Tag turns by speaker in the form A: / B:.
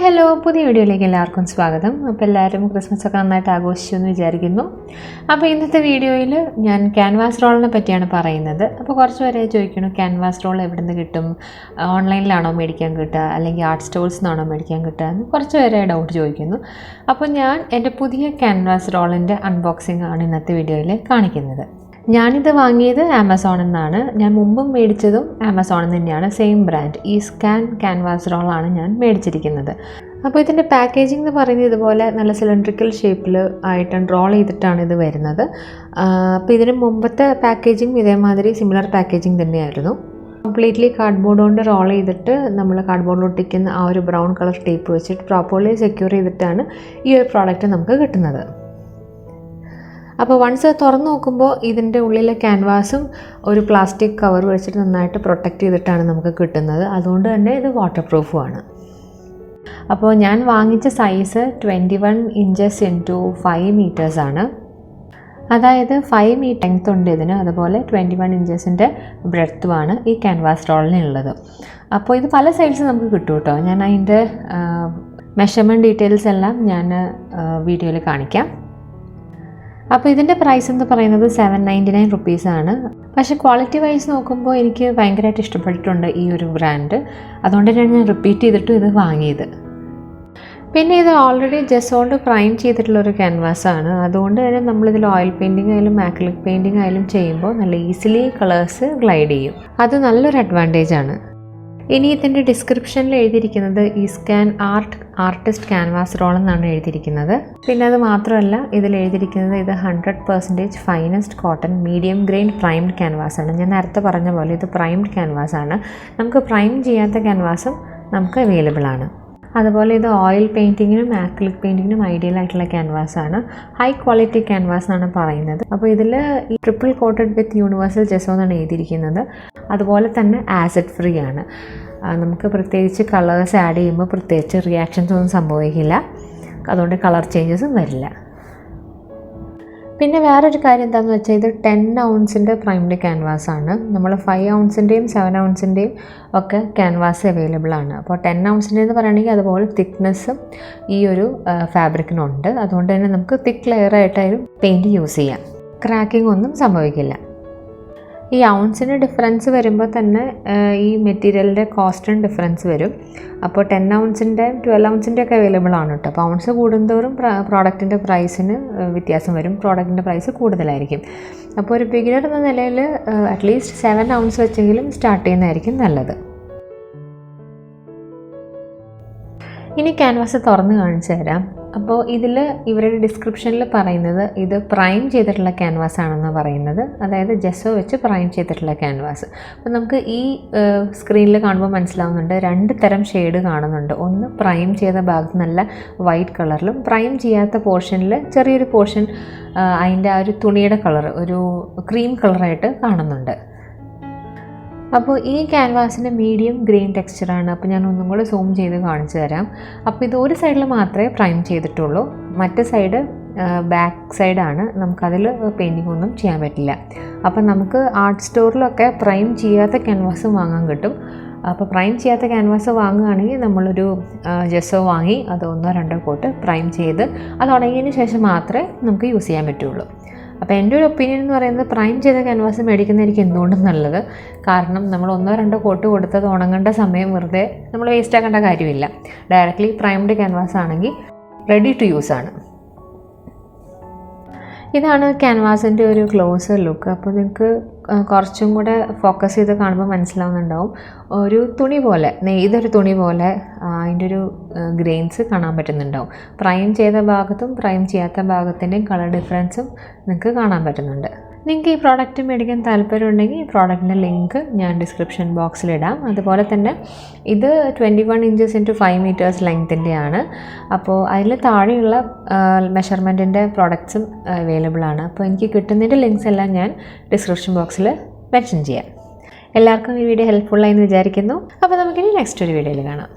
A: Hello, പുതിയ വീഡിയോയിലേക്ക് എല്ലാവർക്കും സ്വാഗതം. അപ്പോൾ എല്ലാവരും ക്രിസ്മസ് ഒക്കെ നന്നായിട്ട് ആഘോഷിച്ചു എന്ന് വിചാരിക്കുന്നു. അപ്പോൾ ഇന്നത്തെ വീഡിയോയിൽ ഞാൻ ക്യാൻവാസ് റോളിനെ പറ്റിയാണ് പറയുന്നത്. അപ്പോൾ കുറച്ച് പേരെ ചോദിക്കണം, ക്യാൻവാസ് റോൾ എവിടെ നിന്ന് കിട്ടും, ഓൺലൈനിലാണോ മേടിക്കാൻ കിട്ടുക അല്ലെങ്കിൽ ആർട്ട് സ്റ്റോഴ്സിൽ നിന്നാണോ മേടിക്കാൻ കിട്ടുക എന്ന് കുറച്ച് പേരെ ഡൗട്ട് ചോദിക്കുന്നു. അപ്പോൾ ഞാൻ എൻ്റെ പുതിയ ക്യാൻവാസ് റോളിൻ്റെ അൺബോക്സിംഗ് ആണ് ഇന്നത്തെ വീഡിയോയിൽ കാണിക്കുന്നത്. ഞാനിത് വാങ്ങിയത് ആമസോണിൽ നിന്നാണ്. ഞാൻ മുമ്പും മേടിച്ചതും ആമസോണിൽ തന്നെയാണ്. സെയിം ബ്രാൻഡ് ഈസ്കാൻ ക്യാൻവാസ് റോളാണ് ഞാൻ മേടിച്ചിരിക്കുന്നത്. അപ്പോൾ ഇതിൻ്റെ പാക്കേജിംഗ് എന്ന് പറയുന്നത് ഇതുപോലെ നല്ല സിലിണ്ട്രിക്കൽ ഷേപ്പിൽ ആയിട്ട് റോൾ ചെയ്തിട്ടാണ് ഇത് വരുന്നത്. അപ്പോൾ ഇതിന് മുമ്പത്തെ പാക്കേജിങ് ഇതേമാതിരി സിമിലർ പാക്കേജിങ് തന്നെയായിരുന്നു. കംപ്ലീറ്റ്ലി കാർഡ്ബോർഡ് കൊണ്ട് റോൾ ചെയ്തിട്ട് നമ്മൾ കാർഡ്ബോർഡിൽ ഒട്ടിക്കുന്ന ആ ഒരു ബ്രൗൺ കളർ ടേപ്പ് വെച്ചിട്ട് പ്രോപ്പർലി സെക്യൂർ ചെയ്തിട്ടാണ് ഈ ഒരു പ്രോഡക്റ്റ് നമുക്ക് കിട്ടുന്നത്. അപ്പോൾ വൺസ് തുറന്ന് നോക്കുമ്പോൾ ഇതിൻ്റെ ഉള്ളിലെ ക്യാൻവാസും ഒരു പ്ലാസ്റ്റിക് കവർ വെച്ചിട്ട് നന്നായിട്ട് പ്രൊട്ടക്റ്റ് ചെയ്തിട്ടാണ് നമുക്ക് കിട്ടുന്നത്. അതുകൊണ്ട് തന്നെ ഇത് വാട്ടർ പ്രൂഫുമാണ്. അപ്പോൾ ഞാൻ വാങ്ങിച്ച സൈസ് 21 ഇഞ്ചസ് ഇൻറ്റു 5 മീറ്റേഴ്സാണ്. അതായത് 5 മീറ്റർ ലെങ്ത് ഉണ്ട് ഇതിന്. അതുപോലെ 21 ഇഞ്ചസിൻ്റെ ബ്രെഡ്ത്തുമാണ് ഈ ക്യാൻവാസ് റോളിനുള്ളത്. അപ്പോൾ ഇത് പല സൈഡ്സ് നമുക്ക് കിട്ടും കേട്ടോ. ഞാൻ അതിൻ്റെ മെഷർമെൻറ്റ് ഡീറ്റെയിൽസ് എല്ലാം ഞാൻ വീഡിയോയിൽ കാണിക്കാം. അപ്പോൾ ഇതിൻ്റെ പ്രൈസ് എന്ന് പറയുന്നത് 799 റുപ്പീസാണ്. പക്ഷേ ക്വാളിറ്റി വൈസ് നോക്കുമ്പോൾ എനിക്ക് ഭയങ്കരമായിട്ട് ഇഷ്ടപ്പെട്ടിട്ടുണ്ട് ഈ ഒരു ബ്രാൻഡ്. അതുകൊണ്ട് തന്നെയാണ് ഞാൻ റിപ്പീറ്റ് ചെയ്തിട്ടും ഇത് വാങ്ങിയത്. പിന്നെ ഇത് ഓൾറെഡി ജെസ്സോണ്ട് പ്രൈം ചെയ്തിട്ടുള്ളൊരു ക്യാൻവാസാണ്. അതുകൊണ്ട് തന്നെ നമ്മളിതിൽ ഓയിൽ പെയിൻറ്റിംഗ് ആയാലും ആക്രിലിക് പെയിൻറ്റിംഗ് ആയാലും ചെയ്യുമ്പോൾ നല്ല ഈസിലി കളേഴ്സ് ഗ്ലൈഡ് ചെയ്യും. അത് നല്ലൊരു അഡ്വാൻറ്റേജാണ്. ഇനി ഇതിൻ്റെ ഡിസ്ക്രിപ്ഷനിൽ എഴുതിയിരിക്കുന്നത് ഈസ്കാൻ ആർട്ടിസ്റ്റ് ക്യാൻവാസ് റോൾ എന്നാണ് എഴുതിയിരിക്കുന്നത്. പിന്നെ അത് മാത്രമല്ല, ഇതിൽ എഴുതിയിരിക്കുന്നത് ഇത് 100% finest cotton medium grain primed ക്യാൻവാസാണ്. ഞാൻ നേരത്തെ പറഞ്ഞ പോലെ ഇത് പ്രൈംഡ് ക്യാൻവാസാണ്. നമുക്ക് പ്രൈം ചെയ്യാത്ത ക്യാൻവാസും നമുക്ക് അവൈലബിൾ ആണ്. അതുപോലെ ഇത് ഓയിൽ പെയിൻറ്റിങ്ങിനും ആക്രിലിക് പെയിൻറ്റിങ്ങിനും ഐഡിയൽ ആയിട്ടുള്ള ക്യാൻവാസാണ്. ഹൈ ക്വാളിറ്റി ക്യാൻവാസ് എന്നാണ് പറയുന്നത്. അപ്പോൾ ഇതിൽ ഈ ട്രിപ്പിൾ കോട്ടഡ് വിത്ത് യൂണിവേഴ്സൽ ജെസോ എന്നാണ് എഴുതിയിരിക്കുന്നത്. അതുപോലെ തന്നെ ആസിഡ് ഫ്രീ ആണ്. നമുക്ക് പ്രത്യേകിച്ച് കളേഴ്സ് ആഡ് ചെയ്യുമ്പോൾ പ്രത്യേകിച്ച് റിയാക്ഷൻസ് ഒന്നും സംഭവിക്കില്ല. അതുകൊണ്ട് കളർ ചേഞ്ചസും വരില്ല. പിന്നെ വേറൊരു കാര്യം എന്താണെന്ന് വെച്ചാൽ ഇത് 10 ഔൺസിൻ്റെ പ്രൈംഡ് ക്യാൻവാസാണ്. നമ്മൾ 5 ഔൺസിൻ്റെയും 7 ഔൺസിൻ്റെയും ഒക്കെ ക്യാൻവാസ് അവൈലബിൾ ആണ്. അപ്പോൾ 10 ഔൺസിൻ്റെ എന്ന് പറയുകയാണെങ്കിൽ അതുപോലെ തിക്നെസ്സും ഈ ഒരു ഫാബ്രിക്കിനുണ്ട്. അതുകൊണ്ട് തന്നെ നമുക്ക് തിക്ക് ലെയറായിട്ടായാലും പെയിൻറ്റ് യൂസ് ചെയ്യാം. ക്രാക്കിംഗ് ഒന്നും സംഭവിക്കില്ല. ഈ ഔൺസിന് ഡിഫറൻസ് വരുമ്പോൾ തന്നെ ഈ മെറ്റീരിയലിൻ്റെ കോസ്റ്റും ഡിഫറൻസ് വരും. അപ്പോൾ 10 ഔൺസിൻ്റെ 12 ഔൺസിൻ്റെ ഒക്കെ അവൈലബിൾ ആണ് കേട്ടോ. അപ്പോൾ ഔൺസ് കൂടുന്തോറും പ്രോഡക്റ്റിൻ്റെ പ്രൈസിന് വ്യത്യാസം വരും. പ്രോഡക്റ്റിൻ്റെ പ്രൈസ് കൂടുതലായിരിക്കും. അപ്പോൾ ഒരു ബിഗിനർ എന്ന നിലയിൽ അറ്റ്ലീസ്റ്റ് 7 ഔൺസ് വെച്ചെങ്കിലും സ്റ്റാർട്ട് ചെയ്യുന്നതായിരിക്കും നല്ലത്. ഇനി ക്യാൻവാസ് തുറന്ന് കാണിച്ചു തരാം. അപ്പോൾ ഇതിൽ ഇവരുടെ ഡിസ്ക്രിപ്ഷനിൽ പറയുന്നത് ഇത് പ്രൈം ചെയ്തിട്ടുള്ള ക്യാൻവാസ് ആണെന്ന് പറയുന്നത്. അതായത് ജെസ്സോ വെച്ച് പ്രൈം ചെയ്തിട്ടുള്ള ക്യാൻവാസ്. അപ്പോൾ നമുക്ക് ഈ സ്ക്രീനിൽ കാണുമ്പോൾ മനസ്സിലാവുന്നുണ്ട് 2 തരം ഷെയ്ഡ് കാണുന്നുണ്ട്. ഒന്ന് പ്രൈം ചെയ്ത ഭാഗത്ത് നല്ല വൈറ്റ് കളറിലും, പ്രൈം ചെയ്യാത്ത പോർഷനിൽ ചെറിയൊരു പോർഷൻ അതിൻ്റെ ആ ഒരു തുണിയുടെ കളർ ഒരു ക്രീം കളറായിട്ട് കാണുന്നുണ്ട്. അപ്പോൾ ഈ ക്യാൻവാസിന് മീഡിയം ഗ്രീൻ ടെക്സ്ചറാണ്. അപ്പോൾ ഞാൻ ഒന്നും കൂടെ സൂം ചെയ്ത് കാണിച്ചു തരാം. അപ്പോൾ ഇത് ഒരു സൈഡിൽ മാത്രമേ പ്രൈം ചെയ്തിട്ടുള്ളൂ. മറ്റേ സൈഡ് ബാക്ക് സൈഡാണ്. നമുക്കതിൽ പെയിൻറ്റിംഗ് ഒന്നും ചെയ്യാൻ പറ്റില്ല. അപ്പോൾ നമുക്ക് ആർട്ട് സ്റ്റോറിലൊക്കെ പ്രൈം ചെയ്യാത്ത ക്യാൻവാസ് വാങ്ങാൻ കിട്ടും. അപ്പോൾ പ്രൈം ചെയ്യാത്ത ക്യാൻവാസ് വാങ്ങുകയാണെങ്കിൽ നമ്മളൊരു ജെസ്സോ വാങ്ങി അത് 1-2 കോട്ട് പ്രൈം ചെയ്ത് അത് ഉണങ്ങിയതിന് ശേഷം മാത്രമേ നമുക്ക് യൂസ് ചെയ്യാൻ പറ്റുള്ളൂ. അപ്പോൾ എൻ്റെ ഒരു ഒപ്പീനിയൻ എന്ന് പറയുന്നത് പ്രൈം ചെയ്ത ക്യാൻവാസ് മേടിക്കുന്നതായിരിക്കും എന്തുകൊണ്ടും നല്ലത്. കാരണം നമ്മൾ 1-2 കോട്ട് കൊടുത്തത് ഉണങ്ങേണ്ട സമയം വെറുതെ നമ്മൾ വേസ്റ്റ് ആക്കേണ്ട കാര്യമില്ല. ഡയറക്റ്റ്ലി പ്രൈംഡ് ക്യാൻവാസ് ആണെങ്കിൽ റെഡി ടു യൂസ് ആണ്. ഇതാണ് ക്യാൻവാസിൻ്റെ ഒരു ക്ലോസർ ലുക്ക്. അപ്പോൾ നിങ്ങൾക്ക് കുറച്ചും കൂടെ ഫോക്കസ് ചെയ്ത് കാണുമ്പോൾ മനസ്സിലാവുന്നുണ്ടാവും. ഒരു തുണി പോലെ, നെയ്തൊരു തുണി പോലെ അതിൻ്റെ ഒരു ഗ്രെയിൻസ് കാണാൻ പറ്റുന്നുണ്ടാവും. പ്രൈം ചെയ്ത ഭാഗത്തും പ്രൈം ചെയ്യാത്ത ഭാഗത്തിൻ്റെയും കളർ ഡിഫറൻസും നിങ്ങൾക്ക് കാണാൻ പറ്റുന്നുണ്ട്. നിങ്ങൾക്ക് ഈ പ്രോഡക്റ്റ് മേടിക്കാൻ താല്പര്യമുണ്ടെങ്കിൽ ഈ പ്രോഡക്റ്റിൻ്റെ ലിങ്ക് ഞാൻ ഡിസ്ക്രിപ്ഷൻ ബോക്സിലിടാം. അതുപോലെ തന്നെ ഇത് 21 ഇഞ്ചസ് ഇൻറ്റു 5 മീറ്റേഴ്സ് ലെങ്ത്തിൻ്റെയാണ്. അപ്പോൾ അതിൽ താഴെയുള്ള മെഷർമെൻറ്റിൻ്റെ പ്രോഡക്ട്സും അവൈലബിൾ ആണ്. അപ്പോൾ എനിക്ക് കിട്ടുന്നതിൻ്റെ ലിങ്ക്സ് എല്ലാം ഞാൻ ഡിസ്ക്രിപ്ഷൻ ബോക്സിൽ മെൻഷൻ ചെയ്യാം. എല്ലാവർക്കും ഈ വീഡിയോ ഹെൽപ്ഫുള്ളായി എന്ന് വിചാരിക്കുന്നു. അപ്പോൾ നമുക്കിനി നെക്സ്റ്റ് ഒരു വീഡിയോയിൽ കാണാം.